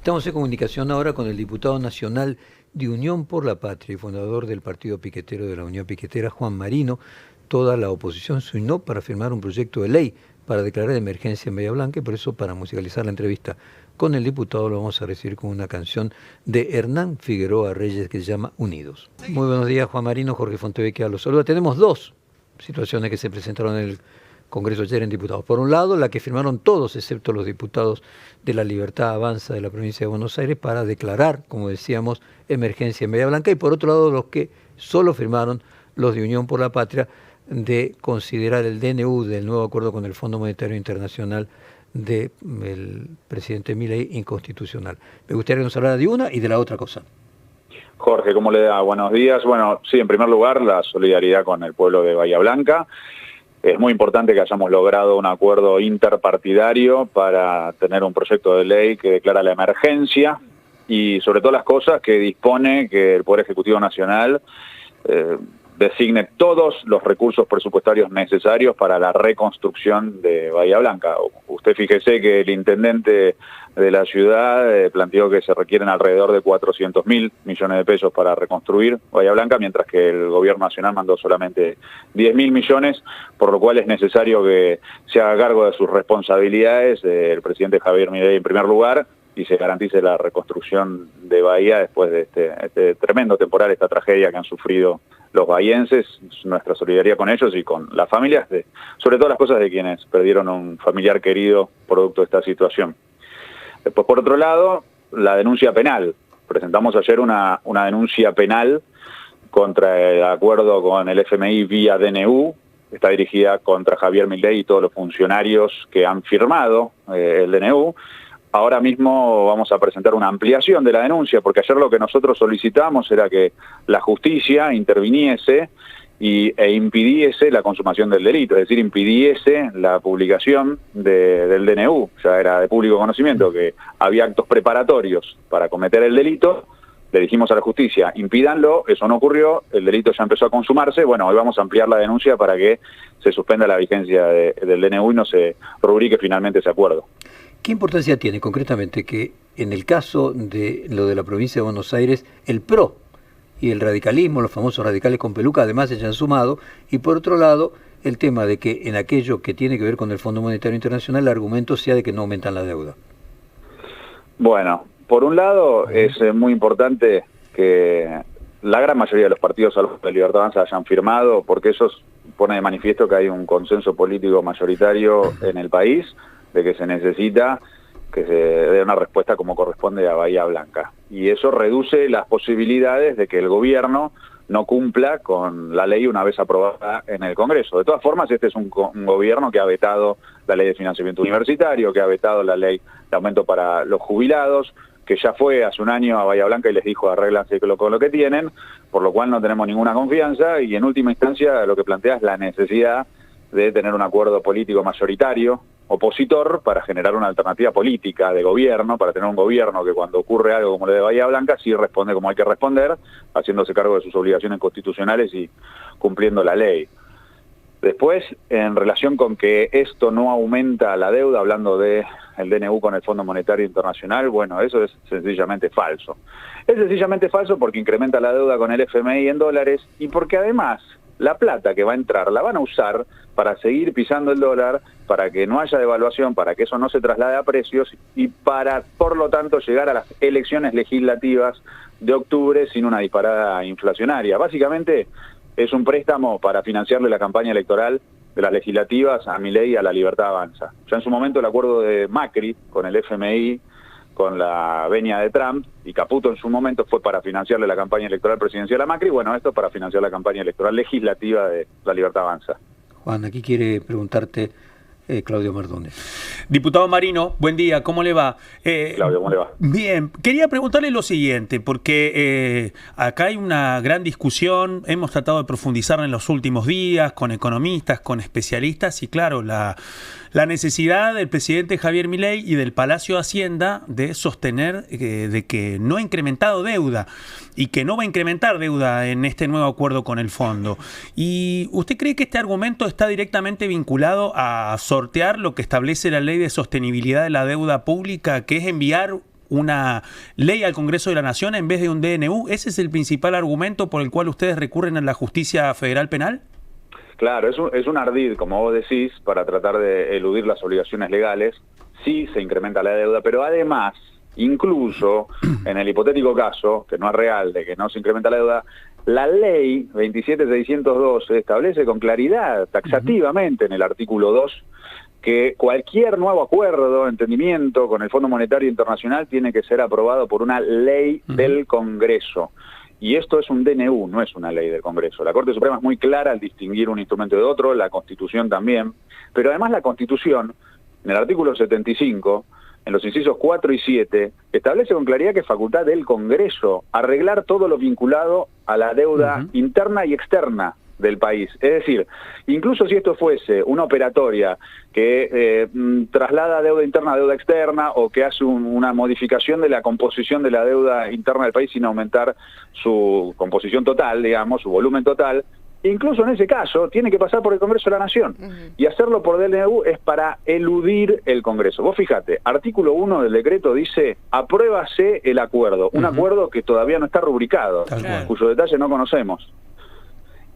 Estamos en comunicación ahora con el diputado nacional de Unión por la Patria y fundador del Partido Piquetero de la Unión Piquetera, Juan Marino. Toda la oposición se unió para firmar un proyecto de ley para declarar emergencia en Bahía Blanca, y por eso, para musicalizar la entrevista con el diputado, lo vamos a recibir con una canción de Hernán Figueroa Reyes que se llama Unidos. Muy buenos días, Juan Marino. Jorge Fontevecchia los saluda. Tenemos dos situaciones que se presentaron en el Congreso ayer en diputados. Por un lado, la que firmaron todos, excepto los diputados de la Libertad Avanza de la provincia de Buenos Aires, para declarar, como decíamos, emergencia en Bahía Blanca. Y por otro lado, los que solo firmaron los de Unión por la Patria, de considerar el DNU del nuevo acuerdo con el Fondo Monetario Internacional del presidente Milei inconstitucional. Me gustaría que nos hablara de una y de la otra cosa. Jorge, ¿cómo le da? Buenos días. Bueno, sí, en primer lugar, la solidaridad con el pueblo de Bahía Blanca. Es muy importante que hayamos logrado un acuerdo interpartidario para tener un proyecto de ley que declara la emergencia y, sobre todas las cosas, que dispone que el Poder Ejecutivo Nacional designe todos los recursos presupuestarios necesarios para la reconstrucción de Bahía Blanca. Usted fíjese que el intendente de la ciudad planteó que se requieren alrededor de 400.000 millones de pesos para reconstruir Bahía Blanca, mientras que el gobierno nacional mandó solamente 10.000 millones, por lo cual es necesario que se haga cargo de sus responsabilidades el presidente Javier Milei en primer lugar, y se garantice la reconstrucción de Bahía después de este tremendo temporal, esta tragedia que han sufrido los bahienses. Nuestra solidaridad con ellos y con las familias, sobre todo las cosas de quienes perdieron un familiar querido producto de esta situación. Después, por otro lado, la denuncia penal. Presentamos ayer una denuncia penal contra el acuerdo con el FMI vía DNU. Está dirigida contra Javier Milei y todos los funcionarios que han firmado el DNU. Ahora mismo vamos a presentar una ampliación de la denuncia, porque ayer lo que nosotros solicitamos era que la justicia interviniese e impidiese la consumación del delito, es decir, impidiese la publicación del DNU. Ya era de público conocimiento que había actos preparatorios para cometer el delito. Le dijimos a la justicia, impídanlo, eso no ocurrió, el delito ya empezó a consumarse. Bueno, hoy vamos a ampliar la denuncia para que se suspenda la vigencia del DNU y no se rubrique finalmente ese acuerdo. ¿Qué importancia tiene concretamente que en el caso de lo de la provincia de Buenos Aires, el PRO y el radicalismo, los famosos radicales con peluca, además se hayan sumado, y por otro lado, el tema de que en aquello que tiene que ver con el Fondo Monetario Internacional, el argumento sea de que no aumentan la deuda? Bueno, por un lado es muy importante que la gran mayoría de los partidos a los que la Libertad Avanza hayan firmado, porque eso pone de manifiesto que hay un consenso político mayoritario en el país de que se necesita que se dé una respuesta como corresponde a Bahía Blanca. Y eso reduce las posibilidades de que el gobierno no cumpla con la ley una vez aprobada en el Congreso. De todas formas, este es un gobierno que ha vetado la ley de financiamiento universitario, que ha vetado la ley de aumento para los jubilados, que ya fue hace un año a Bahía Blanca y les dijo arréglanse con lo que tienen, por lo cual no tenemos ninguna confianza, y en última instancia lo que plantea es la necesidad de tener un acuerdo político mayoritario opositor para generar una alternativa política de gobierno, para tener un gobierno que cuando ocurre algo como lo de Bahía Blanca sí responde como hay que responder, haciéndose cargo de sus obligaciones constitucionales y cumpliendo la ley. Después, en relación con que esto no aumenta la deuda, hablando del DNU con el Fondo Monetario Internacional, bueno, eso es sencillamente falso. Es sencillamente falso porque incrementa la deuda con el FMI en dólares y porque además la plata que va a entrar la van a usar para seguir pisando el dólar, para que no haya devaluación, para que eso no se traslade a precios y para, por lo tanto, llegar a las elecciones legislativas de octubre sin una disparada inflacionaria. Básicamente es un préstamo para financiarle la campaña electoral de las legislativas a Milei y a la Libertad Avanza. Ya en su momento el acuerdo de Macri con el FMI, con la venia de Trump, y Caputo en su momento fue para financiarle la campaña electoral presidencial a Macri. Bueno, esto es para financiar la campaña electoral legislativa de la Libertad Avanza. Juan, aquí quiere preguntarte Claudio Mardones. Diputado Marino, buen día, ¿cómo le va? Claudio, ¿cómo le va? Bien, quería preguntarle lo siguiente, porque acá hay una gran discusión, hemos tratado de profundizarla en los últimos días, con economistas, con especialistas, y claro, la necesidad del presidente Javier Milei y del Palacio de Hacienda de sostener de que no ha incrementado deuda y que no va a incrementar deuda en este nuevo acuerdo con el fondo. ¿Y usted cree que este argumento está directamente vinculado a sortear lo que establece la Ley de Sostenibilidad de la Deuda Pública, que es enviar una ley al Congreso de la Nación en vez de un DNU. ¿Ese es el principal argumento por el cual ustedes recurren a la justicia federal penal? Claro, es un ardid, como vos decís, para tratar de eludir las obligaciones legales. Sí se incrementa la deuda, pero además, incluso en el hipotético caso, que no es real, de que no se incrementa la deuda, la ley 27612 establece con claridad, taxativamente en el artículo 2, que cualquier nuevo acuerdo, entendimiento con el Fondo Monetario Internacional tiene que ser aprobado por una ley del Congreso. Y esto es un DNU, no es una ley del Congreso. La Corte Suprema es muy clara al distinguir un instrumento de otro, la Constitución también, pero además la Constitución, en el artículo 75, en los incisos 4 y 7, establece con claridad que es facultad del Congreso arreglar todo lo vinculado a la deuda interna y externa del país. Es decir, incluso si esto fuese una operatoria que traslada deuda interna a deuda externa o que hace una modificación de la composición de la deuda interna del país sin aumentar su composición total, digamos, su volumen total, incluso en ese caso tiene que pasar por el Congreso de la Nación. Y hacerlo por DNU es para eludir el Congreso. Vos fíjate, artículo 1 del decreto dice, apruébase el acuerdo, un acuerdo que todavía no está rubricado, cuyo detalle no conocemos.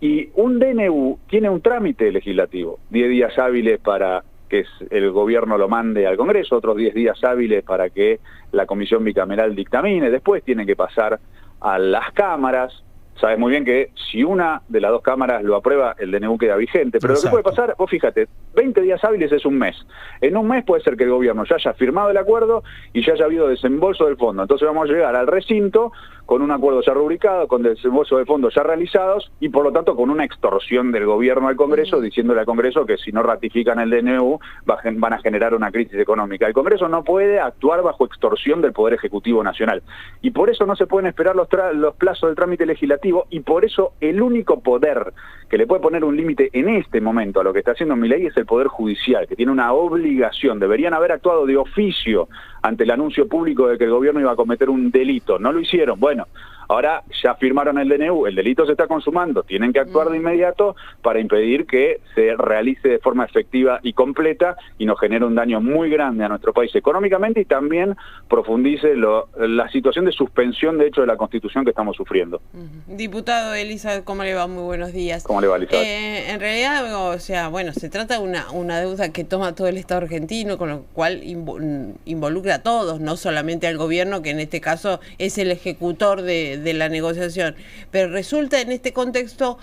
Y un DNU tiene un trámite legislativo, 10 días hábiles para que el gobierno lo mande al Congreso, otros 10 días hábiles para que la comisión bicameral dictamine, después tiene que pasar a las cámaras. Sabes muy bien que si una de las dos cámaras lo aprueba, el DNU queda vigente, pero Exacto. Lo que puede pasar, vos fíjate, 20 días hábiles es un mes. En un mes puede ser que el gobierno ya haya firmado el acuerdo y ya haya habido desembolso del fondo. Entonces vamos a llegar al recinto con un acuerdo ya rubricado, con desembolso de fondos ya realizados y por lo tanto con una extorsión del gobierno al Congreso, diciéndole al Congreso que si no ratifican el DNU van a generar una crisis económica. El Congreso no puede actuar bajo extorsión del Poder Ejecutivo Nacional. Y por eso no se pueden esperar los plazos del trámite legislativo y por eso el único poder que le puede poner un límite en este momento a lo que está haciendo Milei es el Poder Judicial, que tiene una obligación. Deberían haber actuado de oficio ante el anuncio público de que el gobierno iba a cometer un delito. No lo hicieron. Bueno, ahora ya firmaron el DNU, el delito se está consumando, tienen que actuar de inmediato para impedir que se realice de forma efectiva y completa y nos genere un daño muy grande a nuestro país económicamente y también profundice la situación de suspensión de hecho de la Constitución que estamos sufriendo. Diputado Elizabeth, ¿cómo le va? Muy buenos días. ¿Cómo le va, Elizabeth? En realidad, o sea, bueno, se trata de una deuda que toma todo el Estado argentino, con lo cual involucra a todos, no solamente al gobierno, que en este caso es el ejecutor de la negociación, pero resulta en este contexto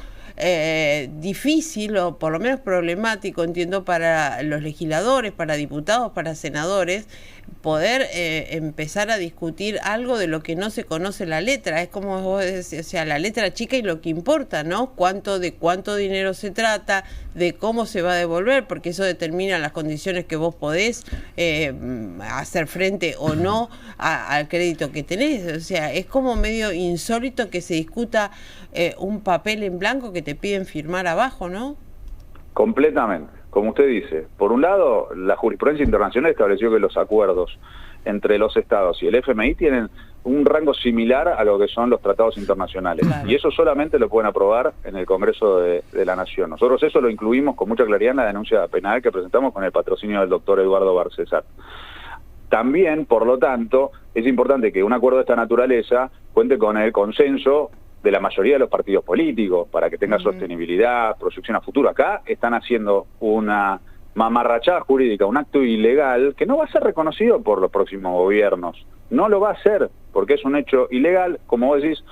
difícil o por lo menos problemático, entiendo, para los legisladores, para diputados, para senadores, poder empezar a discutir algo de lo que no se conoce la letra. Es como vos decís, o sea, la letra chica y lo que importa, ¿no? De cuánto dinero se trata, de cómo se va a devolver, porque eso determina las condiciones que vos podés hacer frente o no al crédito que tenés. O sea, es como medio insólito que se discuta un papel en blanco que te piden firmar abajo, ¿no? Completamente. Como usted dice, por un lado, la jurisprudencia internacional estableció que los acuerdos entre los estados y el FMI tienen un rango similar a lo que son los tratados internacionales. Claro. Y eso solamente lo pueden aprobar en el Congreso de la Nación. Nosotros eso lo incluimos con mucha claridad en la denuncia penal que presentamos con el patrocinio del doctor Eduardo Barcesat. También, por lo tanto, es importante que un acuerdo de esta naturaleza cuente con el consenso de la mayoría de los partidos políticos, para que tenga sostenibilidad, proyección a futuro. Acá están haciendo una mamarrachada jurídica, un acto ilegal que no va a ser reconocido por los próximos gobiernos. No lo va a hacer, porque es un hecho ilegal, como vos decís,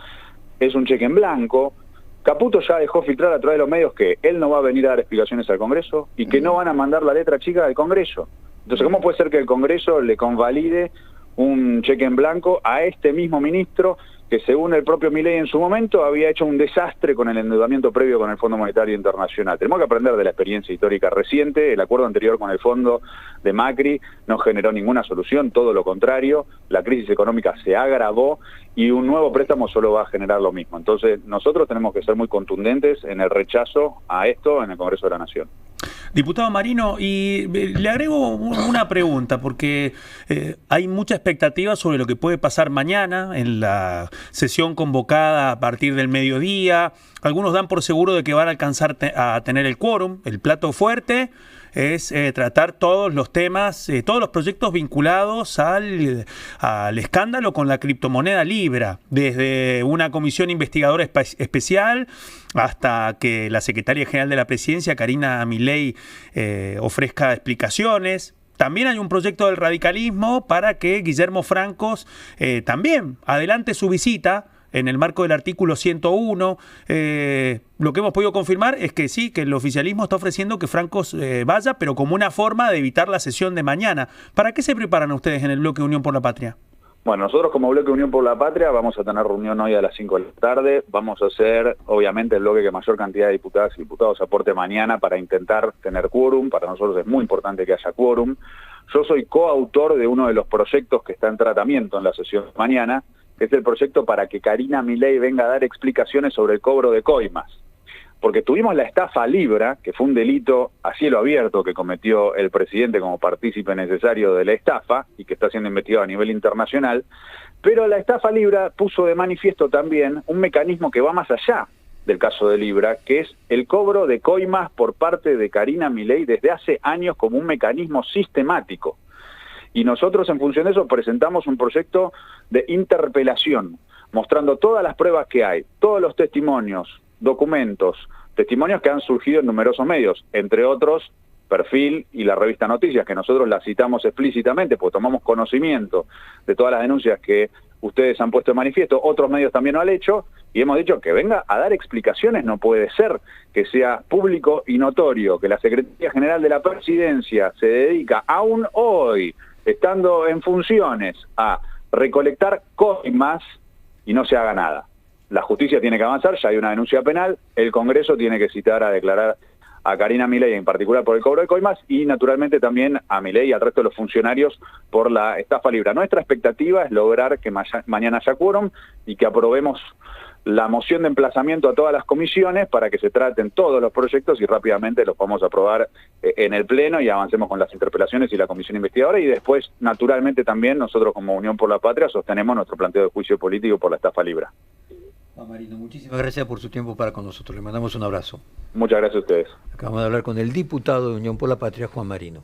es un cheque en blanco. Caputo ya dejó filtrar a través de los medios que él no va a venir a dar explicaciones al Congreso y que no van a mandar la letra chica al Congreso. Entonces, ¿cómo puede ser que el Congreso le convalide un cheque en blanco a este mismo ministro que según el propio Milei en su momento había hecho un desastre con el endeudamiento previo con el Fondo Monetario Internacional? Tenemos que aprender de la experiencia histórica reciente. El acuerdo anterior con el fondo de Macri no generó ninguna solución, todo lo contrario, la crisis económica se agravó y un nuevo préstamo solo va a generar lo mismo. Entonces nosotros tenemos que ser muy contundentes en el rechazo a esto en el Congreso de la Nación. Diputado Marino, y le agrego una pregunta, porque hay mucha expectativa sobre lo que puede pasar mañana en la sesión convocada a partir del mediodía. Algunos dan por seguro de que van a alcanzar a tener el quórum, el plato fuerte, es tratar todos los temas, todos los proyectos vinculados al escándalo con la criptomoneda Libra, desde una comisión investigadora especial hasta que la secretaria general de la Presidencia, Karina Milei, ofrezca explicaciones. También hay un proyecto del radicalismo para que Guillermo Francos también adelante su visita en el marco del artículo 101. Lo que hemos podido confirmar es que sí, que el oficialismo está ofreciendo que Francos vaya, pero como una forma de evitar la sesión de mañana. ¿Para qué se preparan ustedes en el bloque Unión por la Patria? Bueno, nosotros como bloque Unión por la Patria vamos a tener reunión hoy a las 5 de la tarde. Vamos a hacer, obviamente, el bloque que mayor cantidad de diputadas y diputados aporte mañana para intentar tener quórum. Para nosotros es muy importante que haya quórum. Yo soy coautor de uno de los proyectos que está en tratamiento en la sesión de mañana, que es el proyecto para que Karina Milei venga a dar explicaciones sobre el cobro de coimas. Porque tuvimos la estafa Libra, que fue un delito a cielo abierto que cometió el presidente como partícipe necesario de la estafa y que está siendo investigado a nivel internacional, pero la estafa Libra puso de manifiesto también un mecanismo que va más allá del caso de Libra, que es el cobro de coimas por parte de Karina Milei desde hace años como un mecanismo sistemático. Y nosotros en función de eso presentamos un proyecto de interpelación, mostrando todas las pruebas que hay, todos los testimonios, documentos, testimonios que han surgido en numerosos medios, entre otros Perfil y la revista Noticias, que nosotros las citamos explícitamente, porque tomamos conocimiento de todas las denuncias que ustedes han puesto en manifiesto, otros medios también lo han hecho, y hemos dicho que venga a dar explicaciones. No puede ser que sea público y notorio que la Secretaría General de la Presidencia se dedica, aún hoy, estando en funciones, a recolectar coimas y no se haga nada. La justicia tiene que avanzar, ya hay una denuncia penal, el Congreso tiene que citar a declarar a Karina Milei en particular por el cobro de coimas y naturalmente también a Milei y al resto de los funcionarios por la estafa Libra. Nuestra expectativa es lograr que mañana haya quórum y que aprobemos la moción de emplazamiento a todas las comisiones para que se traten todos los proyectos y rápidamente los podamos aprobar en el Pleno y avancemos con las interpelaciones y la comisión investigadora, y después naturalmente también nosotros como Unión por la Patria sostenemos nuestro planteo de juicio político por la estafa Libra. Juan Marino, muchísimas gracias por su tiempo para con nosotros. Le mandamos un abrazo. Muchas gracias a ustedes. Acabamos de hablar con el diputado de Unión por la Patria, Juan Marino.